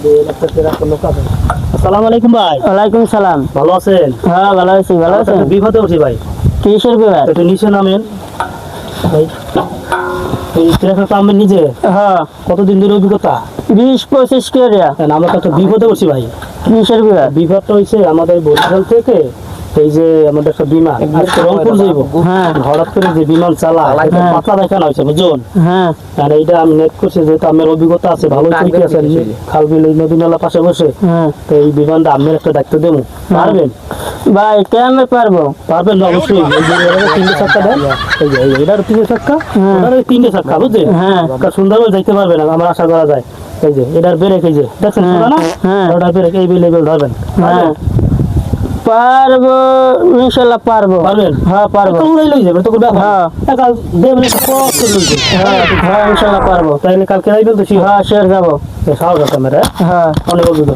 আসসালামু আলাইকুম ভাই। ওয়ালাইকুম সালাম। ভালো আছেন? হ্যাঁ ভালো আছি। ভালো আছেন? বিপদে উঠি ভাই। কিসের বিবাদ? একটু নিচে নামেন ভাই। এই ট্রাফিক পাম্পের নিচে হ্যাঁ কতদিন ধরে অভিজ্ঞতা? 20-25 করে। আমরা তো একটা বিপদে উঠছি ভাই। কিসের বিবাদ? বিপদটা হয়েছে আমাদের বরিশাল থেকে এই যে আমাদের একটা বিমান আজকে রংপুর যাইব। হ্যাঁ হঠাৎ করে যে বিমান চালায় পাতলা দেখানো হয়েছে বুঝুন। হ্যাঁ আর এইটা আমি নেট করছি যেহেতু আমার অভিজ্ঞতা আছে ভালো কইতে আছেন খাল বিল এই নদী নালা পাশে বসে হ্যাঁ। তো এই বিমানটা আপনার একটা দায়িত্ব দেবো পারবেন? ভাই কেমনে পারবো? পারবেন না অবশ্যই। এই যে এর তিনটে চাক্কা দেন, এই যে এটার তিনটে চাক্কা, ওটার তিনটে চাক্কা বুঝছেন? হ্যাঁ। সুন্দরবন যাইতে পারবেন আমার আশা করা যায়। এই যে এটার ব্রেক এই যে দেখছেন না, হ্যাঁ। ওটার ব্রেক এই লেভেল ধরবেন। হ্যাঁ পারবো, ইনশাল্লাহ পারবো। পারবেন? হ্যাঁ পারবো। উড়াই লই যাবে তো ব্যাপার। হ্যাঁ। একাল দেবেন একটা কষ্ট লই যাবে। হ্যাঁ হ্যাঁ ইনশাল্লাহ পারবো। তাইলে কালকে যাইবেন তো হ্যাঁ শেয়ার যাবো। সাহস আছে আমার, হ্যাঁ অনেক অভিজ্ঞতা।